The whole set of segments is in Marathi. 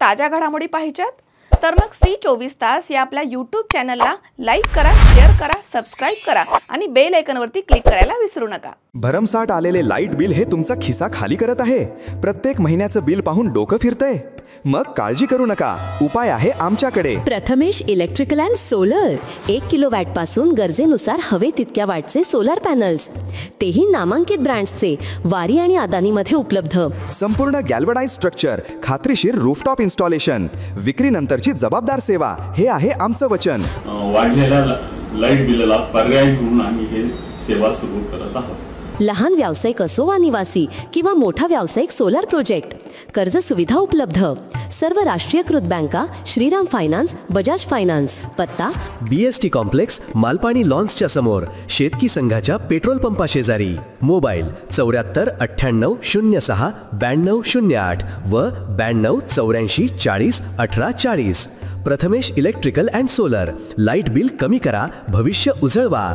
ताज्या घडामोडी पाहिजेत तर मग C24 या आपल्या YouTube चॅनलला लाईक करा, शेअर करा, सबस्क्राइब करा आणि बेल आयकॉनवरती क्लिक करायला विसरू नका। भरमसाठ आलेले लाईट बिल हे तुमचा खिसा खाली करत आहे। प्रत्येक महिन्याचं बिल पाहून डोकं फिरतंय? मग काळजी करू नका, उपाय आहे आमच्याकडे। Prathamesh electrical and solar 1 kilowatt पासून गरजेनुसार हवे तितक्या वॅटचे सोलर पॅनल्स, तेही नामांकित ब्रँड्सचे, वारी आणि अदानी मध्ये उपलब्ध। संपूर्ण गॅल्वनाइज्ड स्ट्रक्चर, खात्रीशीर रूफटॉप इन्स्टॉलेशन, विक्रीनंतरची जबाबदार सेवा, हे आहे आमचं वचन। वाढलेल्या लाईट बिलाला पर्याय म्हणून आम्ही हे सेवा सुरू करत आहोत। लहान व्यावसायिक असो वा निवासी किंवा मोठा व्यावसायिक सोलर प्रोजेक्ट, कर्ज सुविधा उपलब्ध। सर्व राष्ट्रीयकृत बँका, श्रीराम फायनान्स, बजाज फायनान्स। पत्ता BST कॉम्प्लेक्स, मालपाणी लॉन्सच्या समोर, शेतकी संघाच्या पेट्रोल पंपा शेजारी। मोबाईल 74 98 06 92 08 व 92 84 40 18 40। Prathamesh electrical and solar, light bill कमी करा, भविष्य उजळवा।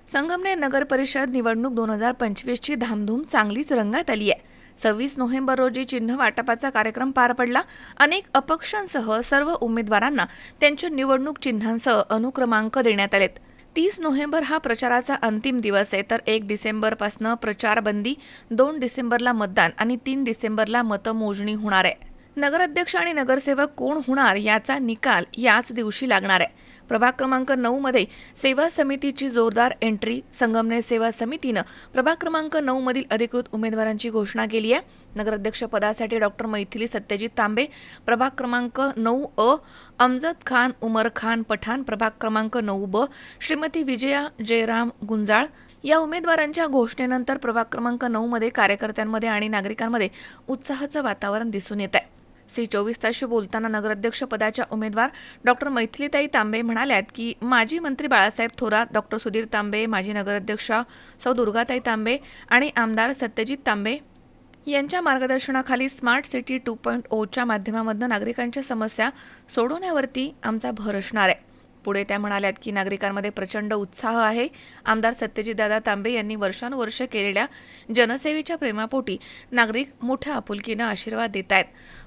संगमनेर नगर परिषद निवडणूक 2025 ची धामधूम चांगलीच रंगात आली आहे। 26 नोव्हेंबर रोजी चिन्ह वाटपाचा कार्यक्रम पार पडला। अनेक अपक्षांसह सर्व उमेदवारांना त्यांच्या निवडणूक चिन्हांसह अनुक्रमांक देण्यात आलेत। 30 नोव्हेंबर हा प्रचाराचा अंतिम दिवस आहे, तर 1 डिसेंबरपासून प्रचार बंदी, 2 डिसेंबरला मतदान आणि 3 डिसेंबरला मतमोजणी होणार आहे। नगराध्यक्ष आणि नगरसेवक कोण होणार याचा निकाल याच दिवशी लागणार आहे। प्रभाग क्रमांक 9 मध्ये सेवा समितीची जोरदार एंट्री। संगमनेर सेवा समितीनं प्रभाग क्रमांक 9 मधील अधिकृत उमेदवारांची घोषणा केली आहे। नगराध्यक्ष पदासाठी डॉक्टर मैथिली सत्यजित तांबे, प्रभाग क्रमांक 9 अमजद खान उमर खान पठाण, प्रभाग क्रमांक 9 श्रीमती विजया जयराम गुंजाळ। या उमेदवारांच्या घोषणेनंतर प्रभाग क्रमांक 9 मध्ये कार्यकर्त्यांमध्ये आणि नागरिकांमध्ये उत्साहाचं वातावरण दिसून येत आहे। C24 बोलताना नगराध्यक्ष पदाच्या उमेदवार डॉक्टर मैथिलीताई तांबे म्हणाल्यात की माजी मंत्री बाळासाहेब थोरात, डॉक्टर सुधीर तांबे, माजी नगराध्यक्षा सौ दुर्गाताई तांबे आणि आमदार सत्यजित तांबे यांच्या मार्गदर्शनाखाली स्मार्ट सिटी 2.0 च्या माध्यमातून नागरिकांच्या समस्या सोडवण्यावरती आमचा भर असणार आहे। पुढे त्या म्हणाल्यात की नागरिकांमध्ये प्रचंड उत्साह आहे। आमदार सत्यजितदादा तांबे यांनी वर्षानुवर्ष केलेल्या जनसेवेच्या प्रेमापोटी नागरिक मोठ्या आपुलकीने आशीर्वाद देत आहेत।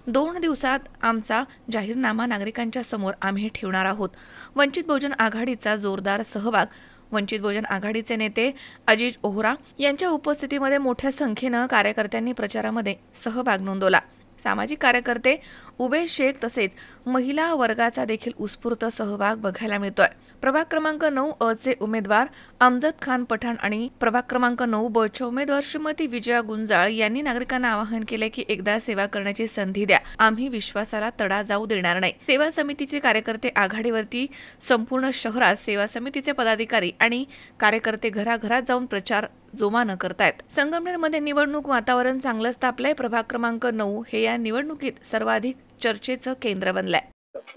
2 दिवसात आमचा जाहीरनामा नागरिकांच्या समोर आम्ही ठेवणार आहोत। वंचित बहुजन आघाडीचा जोरदार सहभाग। वंचित बहुजन आघाडीचे नेते अजिज ओहरा यांच्या उपस्थितीमध्ये मोठ्या संख्येने कार्यकर्त्यांनी प्रचारामध्ये सहभाग नोंदवला। सामाजिक कार्यकर्ते, उबे शेख तसेच महिला वर्गाचा देखील उत्स्फूर्त सहभाग बघायला मिळतोय। प्रभाग क्रमांक 9 चे उमेदवार अमजद खान पठाण आणि प्रभाग क्रमांक 9 चे उमेदवार श्रीमती विजया गुंजाळ यांनी नागरिकांना आवाहन केले की एकदा सेवा करण्याची संधी द्या, आम्ही विश्वासाला तडा जाऊ देणार नाही। सेवा समितीचे कार्यकर्ते आघाडीवरती संपूर्ण शहरात सेवा समितीचे पदाधिकारी आणि कार्यकर्ते घराघरात जाऊन प्रचार जोमानं करतायत। संगमनेरमध्ये निवडणूक वातावरण चांगलंच तापलंय। प्रभाग क्रमांक 9 हे या निवडणुकीत सर्वाधिक चर्चेचं केंद्र बनलंय।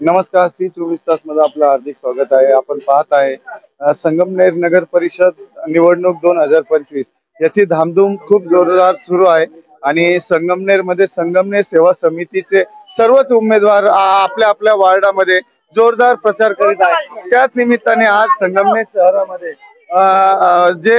नमस्कार, C24 मध्ये आपलं हार्दिक स्वागत आहे। आपण पाहत आहे संगमनेर नगर परिषद निवडणूक 2025 याची धामधूम खूप जोरदार सुरू आहे आणि संगमनेर सेवा समितीचे सर्वच उमेदवार आपल्या आपल्या वार्डामध्ये जोरदार प्रचार करीत आहेत। त्याच निमित्ताने आज संगमनेर शहरामध्ये जे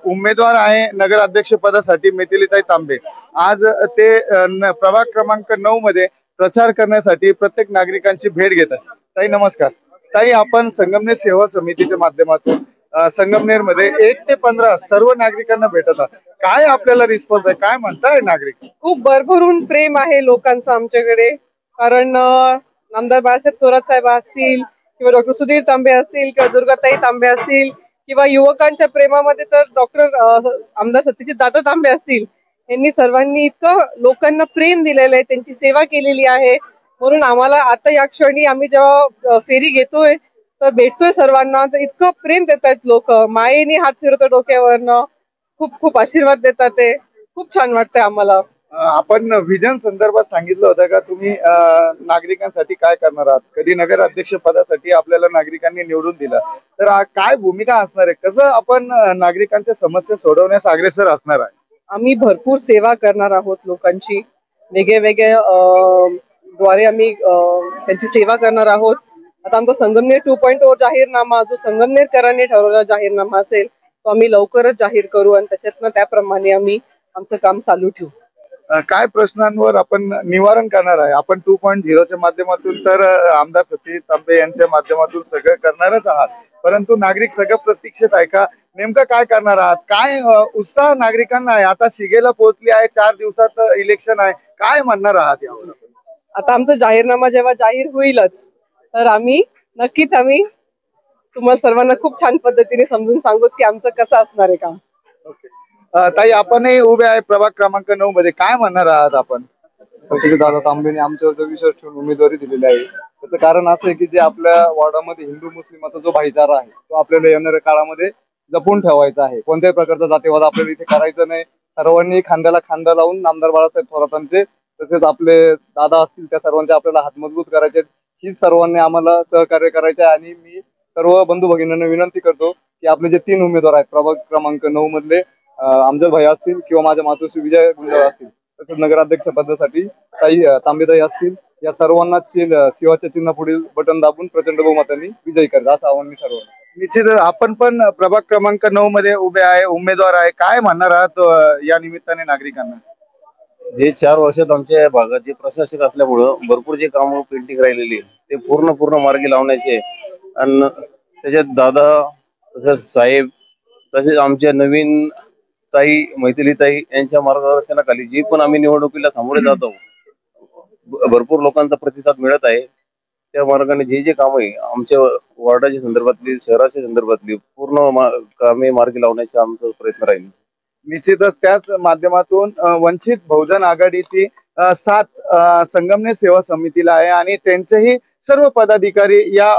उमेदवार आहे नगराध्यक्ष पदासाठी मैथिलीताई तांबे, आज ते प्रभाग क्रमांक 9 मध्ये प्रचार करण्यासाठी प्रत्येक नागरिकांची भेट घेतात। ताई नमस्कार। ताई, आपण संगमनेर सेवा समितीच्या माध्यमातून संगमनेर मध्ये 1 ते 15 सर्व नागरिकांना भेटत आहात, काय आपल्याला रिस्पॉन्स आहे, काय म्हणताय नागरिक? खूप भरभरून प्रेम आहे लोकांचं आमच्याकडे, कारण आमदार बाळासाहेब थोरात साहेब असतील किंवा डॉक्टर सुधीर तांबे असतील किंवा दुर्गाताई तांबे असतील किंवा युवकांच्या प्रेमामध्ये तर डॉक्टर आमदार सत्यजित दादा तांबे असतील, यांनी सर्वांनी इतकं लोकांना प्रेम दिलेलं आहे, त्यांची सेवा केलेली आहे। म्हणून आम्हाला आता या क्षणी आम्ही जेव्हा फेरी घेतोय तर भेटतोय सर्वांना, तर इतकं प्रेम देतात लोक, मायेने हात फिरवतात डोक्यावरनं, खूप खूप आशीर्वाद देतात, ते खूप छान वाटतंय आम्हाला। आपण विजन संदर्भात सांगितलं होतं का तुम्ही नागरिकांसाठी काय करणार आहात? कधी नगराध्यक्ष पदासाठी आपल्याला नागरिकांनी निवडून दिलं तर काय भूमिका असणार आहे, कसं आपण नागरिकांच्या समस्या सोडवण्यास अग्रेसर असणार आहे? आम्ही भरपूर सेवा करणार आहोत लोकांची, वेगवेगळ्या द्वारे आम्ही त्यांची सेवा करणार आहोत। आता आमचा संगमनेर 2.0 जाहीरनामा, जो संगमनेरकरांनी ठरवलेला जाहीरनामा असेल, तो आम्ही लवकरच जाहीर करू आणि त्याप्रमाणे आम्ही आमचं काम चालू ठेवू। काय प्रश्नांवर आपण निवारण करणार आहे? आपण 2.0च्या माध्यमातून तर आमदार सतीश तांबे यांच्या माध्यमातून सगळं करणारच आहात, परंतु नागरिक सगळं प्रतीक्षेत आहे का? नेमकं काय करणार आहात? काय उत्साह नागरिकांना आहे? आता शिगेला पोहोचली आहे, 4 दिवसात इलेक्शन आहे, काय म्हणणार आहात यावर? आता आमचा जाहीरनामा जेव्हा जाहीर होईलच तर आम्ही तुम्हाला सर्वांना खूप छान पद्धतीने समजून सांगू की आमचं कसं असणार आहे काम. ताई, आपणही उभे आहे प्रभाग क्रमांक 9 मध्ये, काय म्हणणार आहात आपण? दादा तांबेने आमच्यावर विश्वास ठेवून उमेदवारी दिलेली आहे. त्याचं कारण असं आहे की जे आपल्या वॉर्डामध्ये हिंदू मुस्लिमाचा जो भाईचारा आहे तो आपल्याला येणाऱ्या काळामध्ये जपून ठेवायचा आहे. कोणत्याही प्रकारचा जातीवाद आपल्याला इथे करायचा नाही. सर्वांनी खांद्याला खांदा लावून आमदार बाळासाहेब थोरातांचे तसेच आपले दादा असतील त्या सर्वांचे आपल्याला हात मजबूत करायचे. ही सर्वांनी आम्हाला सहकार्य करायचे आहे आणि मी सर्व बंधू भगिनींना विनंती करतो की आपले जे 3 उमेदवार आहेत प्रभाग क्रमांक 9 मधले अमजद भाई असतील किंवा माझ्या मातोश्री विजय गुंजाळ असतील, तसेच नगराध्यक्ष पदासाठी ताई तांबेताई असतील, या सर्वांना शिवाच्या चिन्ह पुढील बटन दाबून प्रचंड बहुमतांनी विजयी करायचं असं आव्हान मी सर्वांना. निश्चित आपण पण प्रभाग क्रमांक 9 मध्ये उभे आहे, उमेदवार आहे, काय म्हणणार आहात या निमित्ताने नागरिकांना? जे 4 वर्षात आमच्या भागात जे प्रशासक असल्यामुळं भरपूर जे काम पेंटिंग राहिलेली ते पूर्ण मार्गी लावण्याचे आणि त्याच्यात दादा तसेच साहेब तसेच आमच्या नवीन ताई मैथिलीताई यांच्या मार्गदर्शनाखाली जी पण आम्ही निवडणुकीला सामोरे जातो भरपूर लोकांचा प्रतिसाद मिळत आहे. त्या मार्गाने जे काम आहे आमच्या वॉर्डाच्या संदर्भातली शहराच्या संदर्भातली पूर्ण कामे मार्गी लावण्याचा आमचा प्रयत्न राहील. निश्चितच त्याच माध्यमातून वंचित बहुजन आघाडीची साथ संगमनेर सेवा समितीला आहे आणि त्यांचेही सर्व पदाधिकारी या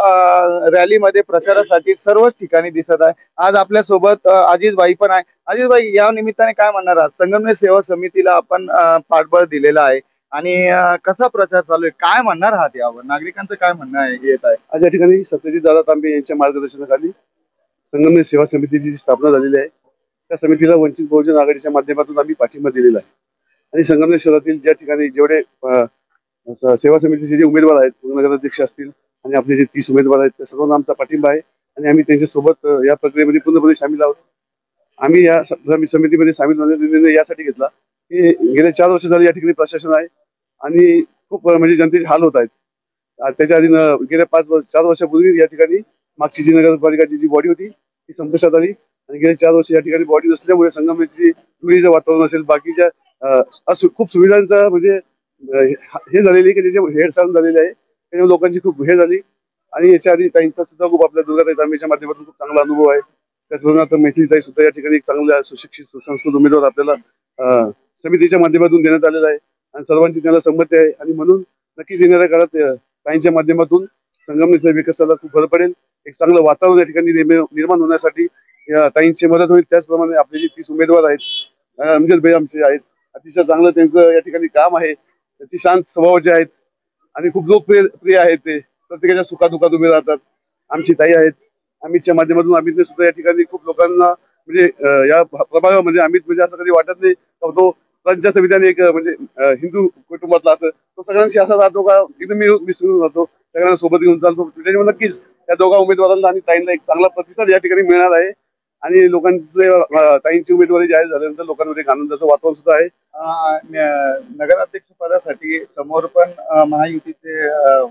रॅलीमध्ये प्रचारासाठी सर्व ठिकाणी दिसत आहे. आज आपल्या सोबत अजितभाई पण आहे. अजितभाई, या निमित्ताने काय म्हणणार आहात? संगमनेर सेवा समितीला आपण पाठबळ दिलेला आहे आणि कसा प्रचार चालू आहे, काय म्हणणार आहात यावर? नागरिकांचं काय म्हणणं आहे येत आहे? आज या ठिकाणी सत्यजित दादा तांबे यांच्या मार्गदर्शनाखाली संगमनेर सेवा समितीची जी स्थापना झालेली आहे त्या समितीला वंचित बहुजन आघाडीच्या माध्यमातून आम्ही पाठिंबा दिलेला आहे आणि संगमनेर शहरातील ज्या ठिकाणी जेवढे सेवा समितीचे जे उमेदवार आहेत, नगराध्यक्ष असतील आणि आपले जे 30 उमेदवार आहेत त्या सर्वांना आमचा पाठिंबा आहे आणि आम्ही त्यांच्यासोबत या प्रक्रियेमध्ये पूर्णपणे सामील आहोत. आम्ही या समितीमध्ये सामील होण्याचा निर्णय यासाठी घेतला की गेले 4 वर्ष झाले या ठिकाणी प्रशासन आहे आणि खूप म्हणजे जनतेचे हाल होत आहेत. त्याच्या आधी गेल्या 4 वर्षापूर्वी या ठिकाणी मागची जी नगरपालिकाची जी बॉडी होती ती संपुष्टात आली आणि गेले 4 वर्ष या ठिकाणी बॉडी नसल्यामुळे संगमनेरची चुकीचं वातावरण असेल, बाकीच्या खूप सुविधांचा म्हणजे हे झालेली की त्याचे हेरसाळ झालेली आहे. त्यामुळे लोकांची खूप हे झाली आणि याच्या आधी ताईंचा सुद्धा खूप आपल्या दुर्गाताई तांबेच्या माध्यमातून खूप चांगला अनुभव आहे. त्याचबरोबर आता मैथिलीताई सुद्धा या ठिकाणी एक चांगल्या सुशिक्षित सुसंस्कृत उमेदवार आपल्याला समितीच्या माध्यमातून देण्यात आलेला आहे आणि सर्वांची त्याला संमती आहे आणि म्हणून नक्कीच येणाऱ्या काळात ताईंच्या माध्यमातून संगमनेरच्या विकासाला खूप भर पडेल. एक चांगलं वातावरण या ठिकाणी निर्माण होण्यासाठी या ताईंची मदत होईल. त्याचप्रमाणे आपले जे 30 उमेदवार आहेत अमजद भाई आमचे आहेत, अतिशय चांगलं त्यांचं या ठिकाणी काम आहे. त्याची शांत स्वभावाचे आहेत आणि खूप लोकप्रिय आहेत. ते प्रत्येकाच्या सुखादुखात उभे राहतात. आमची ताई आहेत अमितच्या माध्यमातून, अमितने सुद्धा या ठिकाणी खूप लोकांना म्हणजे या प्रभागामध्ये अमित म्हणजे असं कधी वाटत नाही तो पंचायत समितीने एक म्हणजे हिंदू कुटुंबातला असं तो सगळ्यांशी असा राहतो का एकदम मिसळून राहतो, सगळ्यांना सोबत घेऊन चालतो. त्याच्यामुळे नक्कीच त्या दोघा उमेदवारांना आणि ताईंना एक चांगला प्रतिसाद या ठिकाणी मिळणार आहे आणि लोकांचे ताईंची उमेदवारी जाहीर झाल्यानंतर लोकांमध्ये एक आनंदाचं वातावरण सुद्धा आहे. नगराध्यक्ष पदासाठी समोर पण महायुतीचे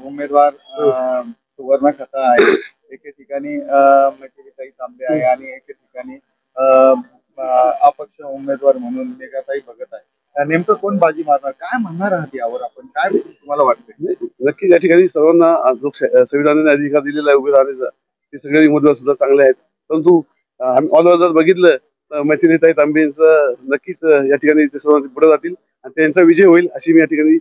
उमेदवार सुवर्ण खता आहे. एके ठिकाणी मैथिलीताई तांबे आहे आणि एके ठिकाणी अपक्ष उमेदवार म्हणून मेघाताई भगत आहे. नेमकं कोण बाजी मारणार, काय म्हणणार आहात यावर आपण? काय तुम्हाला वाटतं? नक्कीच या ठिकाणी सर्वांना संविधानाने अधिकार दिलेला आहे उभे राहण्याचा. ते सगळे उमेदवार सुद्धा चांगले आहेत, परंतु आम्ही ऑल ओव्हर जर बघितलं तर मैथिलीताई तांबेंचं नक्कीच या ठिकाणी ते सर्व पुढे जातील आणि त्यांचा विजय होईल अशी मी या ठिकाणी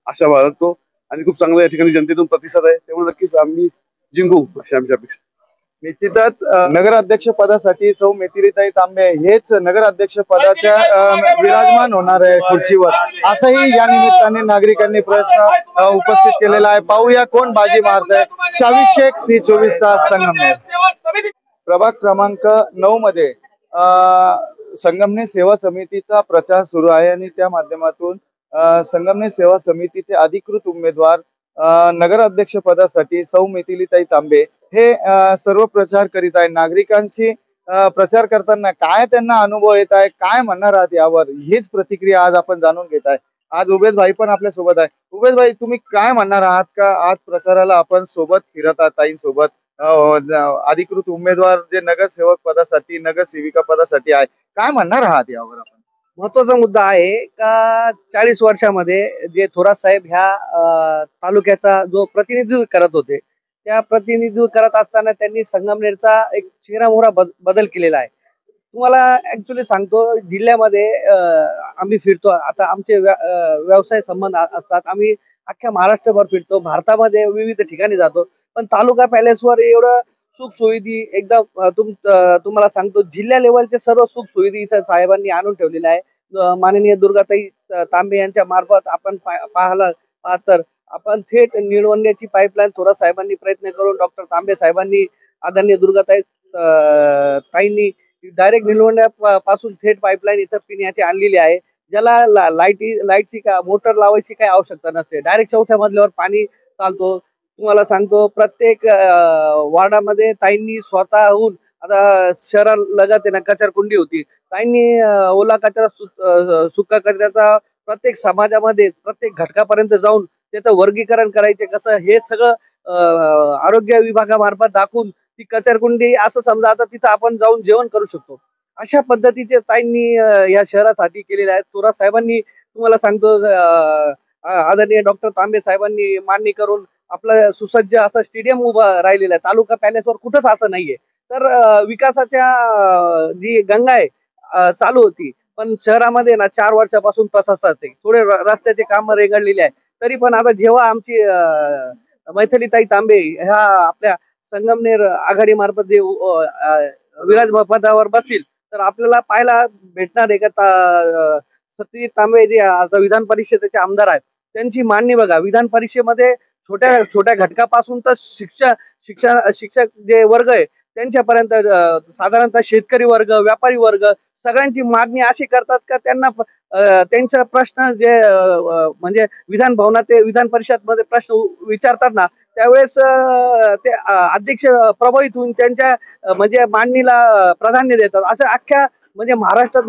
आशा बाळगतो आणि खूप चांगला या ठिकाणी जनतेतून प्रतिसाद आहे. त्यामुळे नक्कीच आम्ही जिंकू अशी आमची अपेक्षा. निश्चितच नगराध्यक्ष पदासाठी सौ मैथिलीताई तांबे हेच नगराध्यक्ष पदाच्या विराजमान होणार आहे खुर्चीवर, असंही या निमित्ताने नागरिकांनी प्रश्न उपस्थित केलेला आहे. पाहूया कोण बाजी मारत आहे. शावी शेख, C24 तास, संगमनेर. प्रभाग क्रमांक 9 मध्ये संगमनेर सेवा समितीचा प्रचार सुरू आहे आणि त्या माध्यमातून संगमनेर सेवा समितीचे अधिकृत उमेदवार नगराध्यक्ष पदासाठी सौ मैथिलीताई तांबे हे सर्व प्रचार करीत आहे. नागरिकांशी प्रचार करताना काय त्यांना अनुभव येत आहे, काय म्हणणार आहात यावर, हीच प्रतिक्रिया आज आपण जाणून घेत आहे. आज उमेश भाई पण आपल्या सोबत आहे. उमेश भाई, तुम्ही काय म्हणणार आहात का आज प्रचाराला आपण सोबत फिरत आहात ताईंसोबत? अधिकृत उमेदवार जे नगरसेवक पदासाठी, नगरसेविका पदासाठी आहे, काय म्हणणार आहात यावर आपण? महत्वाचा मुद्दा आहे का 40 वर्षामध्ये जे थोरात साहेब ह्या तालुक्याचा जो प्रतिनिधित्व करत होते, त्या प्रतिनिधित्व करत असताना त्यांनी संगमनेरचा एक चेहरामोहरा बदल केलेला आहे. तुम्हाला ऍक्च्युली सांगतो, जिल्ह्यामध्ये आम्ही फिरतो. आता आमचे व्यवसाय संबंध असतात. आम्ही अख्ख्या महाराष्ट्रभर फिरतो, भारतामध्ये विविध ठिकाणी जातो. पण तालुका पॅलेसवर एवढं सुख सुविधी एकदम तुम्हाला सांगतो, जिल्हा लेवलचे सर्व सुख सुविधी इथं साहेबांनी आणून ठेवलेले आहे. माननीय दुर्गाताई तांबे यांच्या मार्फत आपण पाहाल तर आपण थेट निळवंड्याची पाईपलाईन थोरात साहेबांनी प्रयत्न करून, डॉक्टर तांबे साहेबांनी, आदरणीय दुर्गाताई ताईंनी डायरेक्ट निळवंड्या पासून थेट पाईपलाईन इथं पिण्याची आणलेली आहे. ज्याला लाईटची का मोटर लावायची काही आवश्यकता नसते. डायरेक्ट 4थ्या मजल्यावर पाणी चालतो. तुम्हाला सांगतो, प्रत्येक वार्डामध्ये ताईंनी स्वतःहून, आता शहरालगत आहे ना कचरकुंडी होती, ताईंनी ओला कचरा सुका कचऱ्याचा प्रत्येक समाजामध्ये प्रत्येक घटकापर्यंत जाऊन त्याचं वर्गीकरण करायचे कसं, हे सगळं आरोग्य विभागामार्फत दाखवून ती कचरकुंडी असं समजा आता तिथं आपण जाऊन जेवण करू शकतो. अशा पद्धतीचे ताईंनी या शहरासाठी केलेले आहेत. थोरात साहेबांनी तुम्हाला सांगतो, आदरणीय डॉक्टर तांबे साहेबांनी मांडणी करून आपलं सुसज्ज असं स्टेडियम उभं राहिलेलं आहे. तालुका पॅलेसवर कुठंच असं नाहीये. तर विकासाच्या जी गंगा आहे चालू होती, पण शहरामध्ये ना 4 वर्षापासून तसंच आहे. थोडे रस्त्याचे कामं रेंगाळलेले आहे. तरी पण आता जेव्हा आमची मैथिलीताई तांबे ह्या आपल्या संगमनेर आघाडी मार्फत जे विराजमान पदावर बसतील, तर आपल्याला पाहायला भेटणार आहे का सत्यजित तांबे जे आता विधान परिषदेचे आमदार आहेत, त्यांची मांडणी बघा. विधान परिषदेमध्ये छोट्या छोट्या घटकापासून तर शिक्षक जे वर्ग आहे त्यांच्यापर्यंत, साधारणतः शेतकरी वर्ग, व्यापारी वर्ग सगळ्यांची मागणी अशी करतात का त्यांना त्यांचा प्रश्न जे म्हणजे विधान भवनात ते विधान परिषद मध्ये प्रश्न विचारतात ना, त्यावेळेस ते अध्यक्ष प्रभावित होऊन त्यांच्या म्हणजे मांडणीला प्राधान्य देतात. असं अख्ख्या म्हणजे महाराष्ट्रात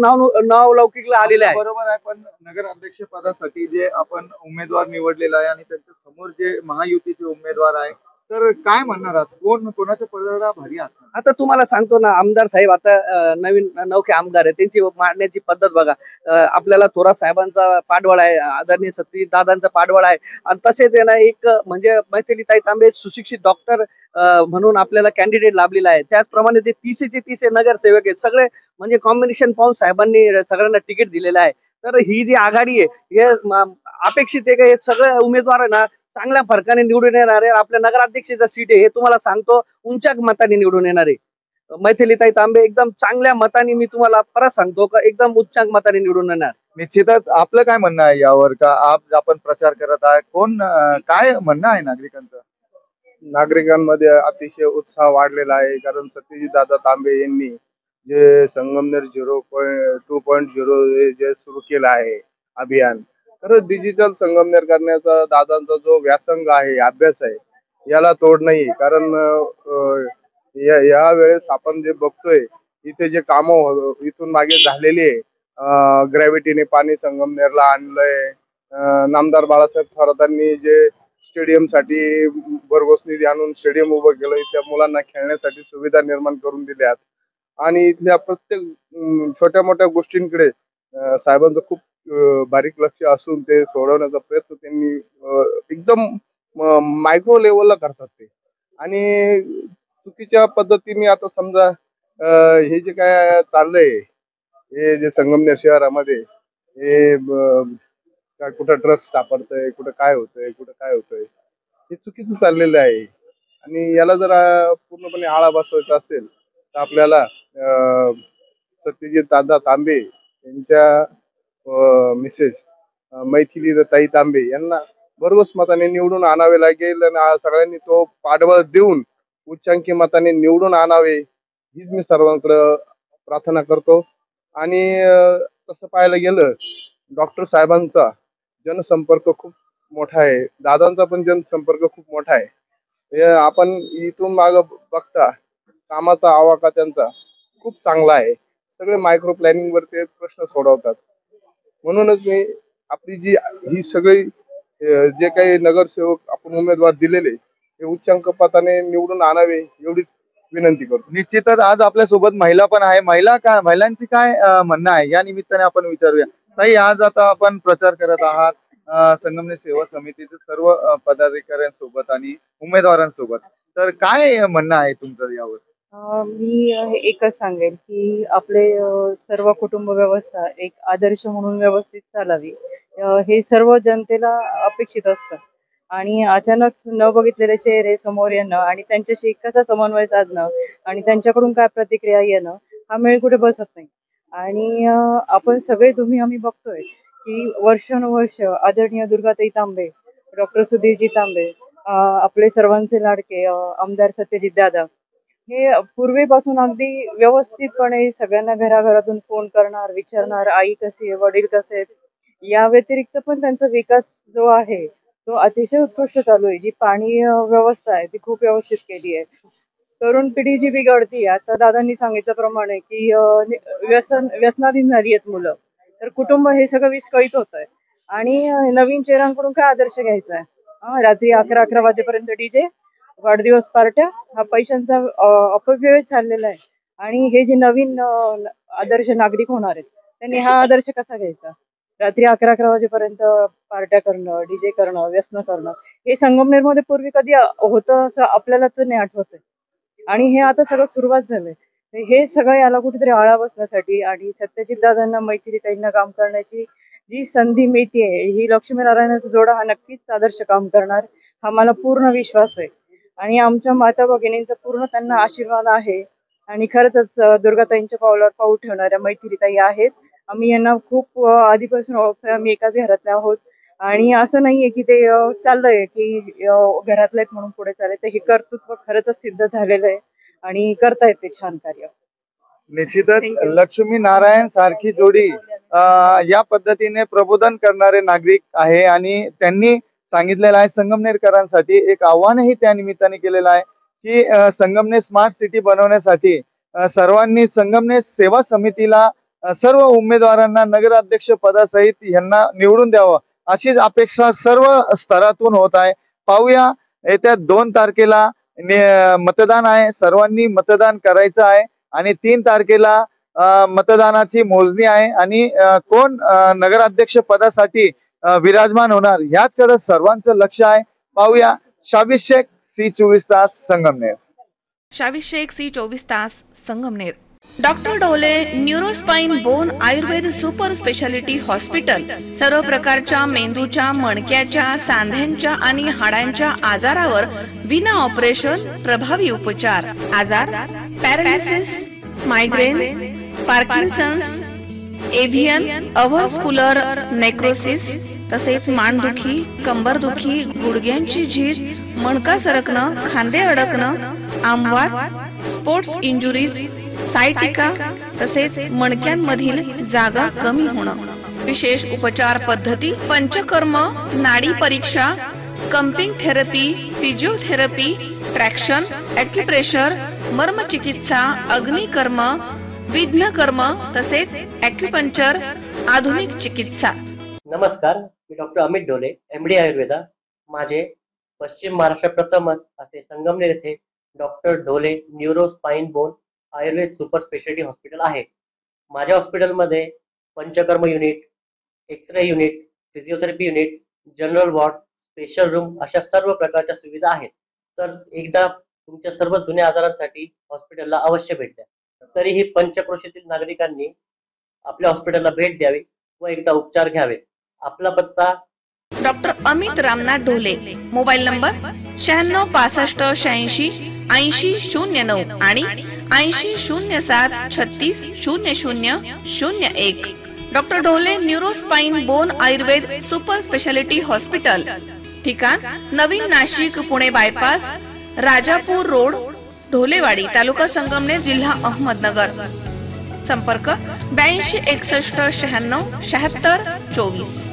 नावलौकिकला आलेलं आहे. बरोबर आहे, पण नगर अध्यक्ष पदासाठी जे आपण उमेदवार निवडलेला आहे आणि त्यांच्या समोर जे महायुतीचे उमेदवार आहे, तर काय म्हणणार आहात, कोण कोणाच्या पदाला भारी असणार? आता तुम्हाला सांगतो ना, आमदार साहेब आता नवीन नवखे आमदार आहे, त्यांची मांडण्याची पद्धत बघा. आपल्याला थोरात साहेबांचा पाठबळ आहे, आदरणीय सत्यजित दादांचा पाठबळ आहे, आणि तसेच आहे ना एक म्हणजे मैथिलीताई तांबे सुशिक्षित डॉक्टर म्हणून आपल्याला कॅन्डिडेट लाभलेला आहे. त्याचप्रमाणे ते 30चे नगरसेवक आहेत. सगळे म्हणजे कॉम्बिनेशन पाहून साहेबांनी सगळ्यांना तिकीट दिलेलं आहे. तर ही जी आघाडी आहे हे अपेक्षित आहे का हे सगळे उमेदवार आहे ना चांगल्या फरकाने निवडून येणार आहे. आपल्या नगराध्यक्षाचा सीट आहे हे तुम्हाला सांगतो उंच्या मताने निवडून येणार आहे. मैथिलीताई तांबे एकदम चांगल्या मताने, मी तुम्हाला परत सांगतो का एकदम उच्चांक मताने निवडून येणार. निश्चितच. आपलं काय म्हणणं आहे यावर, का आपण प्रचार करत आहे, कोण काय म्हणणं आहे नागरिकांचं? नागरिकांमध्ये अतिशय उत्साह वाढलेला आहे, कारण सत्यजित दादा तांबे यांनी जे संगमनेर 2.0 जे सुरू केलं आहे अभियान, तर डिजिटल संगमनेर करण्याचा दादांचा जो व्यासंग आहे, अभ्यास आहे, याला तोड नाही. कारण या वेळेस आपण जे बघतोय इथे जे कामं इथून मागे झालेली आहे, ग्रॅव्हिटीने पाणी संगमनेरला आणलंय, नामदार बाळासाहेब थोरातांनी जे स्टेडियम साठी भरघोस निधी आणून स्टेडियम उभं केलं, इथल्या मुलांना खेळण्यासाठी सुविधा निर्माण करून दिल्यात, आणि इथल्या प्रत्येक छोट्या मोठ्या गोष्टींकडे साहेबांचं खूप बारीक लक्ष असून ते सोडवण्याचा प्रयत्न त्यांनी एकदम मायक्रो लेवलला करतात ते. आणि चुकीच्या पद्धतीने आता समजा हे जे काय चाललंय, हे जे संगमनेर शहरामध्ये हे काय कुठं ड्रग्स सापडतंय, कुठं काय होतंय, हे चुकीचं चाललेलं आहे. आणि याला जर पूर्णपणे आळा बसवायचा असेल तर आपल्याला सत्यजित दादा तांबे यांच्या मिसेस मैथिली ताई तांबे यांना भरघोस मताने निवडून आणावे लागेल, आणि सगळ्यांनी तो पाठबळ देऊन उच्चांकी मताने निवडून आणावे, हीच मी सर्वांकडे प्रार्थना करतो. आणि तसं पाहायला गेलं, डॉक्टर साहेबांचा जनसंपर्क खूप मोठा आहे, दादांचा पण जनसंपर्क खूप मोठा आहे. हे आपण इथून माग बघता कामाचा आवाका त्यांचा खूप चांगला आहे. सगळे मायक्रो प्लॅनिंग वर ते प्रश्न सोडवतात. म्हणूनच मी आपली जी ही सगळी जे काही नगरसेवक आपण उमेदवार दिलेले ते उच्चांक मताने निवडून आणावे एवढीच विनंती करतो. निश्चितच आज आपल्या सोबत महिला पण आहे. महिलांची काय म्हणणं आहे या निमित्ताने आपण विचारूया. ताई, आज आता आपण प्रचार करत आहात संगमनेर सेवा समितीचे सर्व पदाधिकाऱ्यांसोबत आणि उमेदवारांसोबत, तर काय म्हणणं आहे तुमचं यावर? मी एकच सांगेन की आपले सर्व कुटुंब व्यवस्था एक आदर्श म्हणून व्यवस्थित चालावी, हे सर्व जनतेला अपेक्षित असतं. आणि अचानक न बघितलेले चेहरे समोर येणं आणि त्यांच्याशी कसा समन्वय साधणं आणि त्यांच्याकडून काय प्रतिक्रिया येणं हा मेळ कुठे बसत नाही. आणि आपण सगळे तुम्ही आम्ही बघतोय की वर्षानुवर्ष आदरणीय दुर्गाताई तांबे, डॉक्टर सुधीरजी तांबे, आपले सर्वांचे लाडके आमदार सत्यजित दादा हे पूर्वीपासून अगदी व्यवस्थितपणे सगळ्यांना घराघरातून फोन करणार, विचारणार आई कशी आहे, वडील कसे आहेत. या व्यतिरिक्त पण त्यांचा विकास जो आहे तो अतिशय उत्कृष्ट चालू आहे. जी पाणी व्यवस्था आहे ती खूप व्यवस्थित केली आहे. तरुण पिढी जी बिघडती आता दादांनी सांगितल्याप्रमाणे की व्यसनाधीन झाली आहेत मुलं, तर कुटुंब हे सगळं विस्कळीत होत आहे. आणि नवीन चेहऱ्यांकडून काय आदर्श घ्यायचा आहे? रात्री 11-11 वाजेपर्यंत डीजे, वाढदिवस पार्ट्या, हा पैशांचा अपव्यय चाललेला आहे. आणि हे जे नवीन आदर्श नागरिक होणार आहेत त्यांनी हा आदर्श कसा घ्यायचा? रात्री 11-11 वाजेपर्यंत पार्ट्या करणं, डीजे करणं, व्यसन करणं, हे संगमनेरमध्ये पूर्वी कधी होतं असं आपल्याला तर नाही आठवत. आणि हे आता सगळं सुरुवात झालंय. हे सगळं याला कुठेतरी आळा बसण्यासाठी आणि सत्यजित दादांना, मैत्रिताईंना काम करण्याची जी संधी मिळतेय, ही लक्ष्मीनारायणाचा जोडा हा नक्कीच आदर्श काम करणार, हा मला पूर्ण विश्वास आहे. आणि आमच्या माता भगिनींचा पूर्ण त्यांना आशीर्वाद आहे. आणि खरंच दुर्गाताईंच्या पावलावर पाऊल ठेवणाऱ्या मैत्रिताई आहेत. आम्ही यांना खूप आधीपासून ओळखतोय. आम्ही एकाच घरातल्या आहोत. आणि असं नाहीये की ते चाललंय की घरातले म्हणून पुढे चाललंय, तर हे कर्तृत्व खरंच सिद्ध झालेलं आहे आणि करतायत ते छान कार्य. निश्चितच लक्ष्मी नारायण सारखी जोडी या पद्धतीने प्रबोधन करणारे नागरिक आहे. आणि त्यांनी सांगितलेलं आहे संगमनेरकरांसाठी एक आव्हानही त्या निमित्ताने केलेलं आहे की संगमनेर स्मार्ट सिटी बनवण्यासाठी सर्वांनी संगमनेर सेवा समितीला सर्व उमेदवारांना नगराध्यक्ष पदासहित यांना निवडून द्यावं अशीच अपेक्षा सर्व स्तरातून होत आहे. पाहूया, येत्या 2 तारखेला मतदान आहे. सर्वांनी मतदान करायचं आहे आणि 3 तारखेला मतदानाची मोजणी आहे. आणि कोण नगराध्यक्ष पदासाठी विराजमान होणार याचकडे सर्वांचं लक्ष आहे. पाहूया, शाबिश शेख, C24 तास, संगमनेर. शाबिश शेख, C24 तास, Sangamner. Doctor Dhole neurospine bone Ayurveda super speciality hospital सर्व प्रकारच्या मेंदूच्या, मणक्याच्या, सांध्यांच्या आणि हाडांच्या आजारावर विना ऑपरेशन प्रभावी उपचार. आजार पॅरालिसिस, मायग्रेन, पार्किन्सन्स, एव्हियन, अव्हस्क्युलर नेक्रोसिस, तसेच मानदुखी, कंबरदुखी, गुडघ्यांची झीज, मणका सरकणं, खांदे अडकणं, आमवात, स्पोर्ट्स इंजुरीज, सायटिका, तसेच मणक्यांमधील जागा कमी होणं. विशेष उपचार पद्धती, पंचकर्म, नाडी परीक्षा, cupping therapy, physiotherapy, traction, acupressure, मर्मचिकित्सा, अग्निकर्म, विघ्नकर्म, तसेच ॲक्युपंक्चर, आधुनिक चिकित्सा. नमस्कार, मी डॉक्टर अमित ढोले, MD आयुर्वेदा. माझे पश्चिम महाराष्ट्र प्रथमच असे संगमनेर येथे doctor Dhole neuro spine bone Ayurveda super speciality hospital आहे. माझ्या हॉस्पिटलमध्ये panchakarma unit, x ray unit, physiotherapy unit, general ward, special room अशा सर्व प्रकारच्या सुविधा आहेत. तर एकदा तुमच्या सर्व जुन्या आजारांसाठी हॉस्पिटलला अवश्य भेट द्या. तरीही पंचक्रोशीतील नागरिकांनी आपल्या हॉस्पिटलला भेट द्यावी व एकदा उपचार घ्यावे. आपला पत्ता doctor Amit Ramnath Dhole. Mobile number 9665868009 आणि 8007360001. Doctor Dhole neurospine bone Ayurveda super speciality hospital. ठिकाण नवीन नाशिक पुणे बायपास, राजापूर रोड, ढोलेवाडी, तालुका संगमनेर, जिल्हा अहमदनगर. संपर्क 82 61 96 76 24.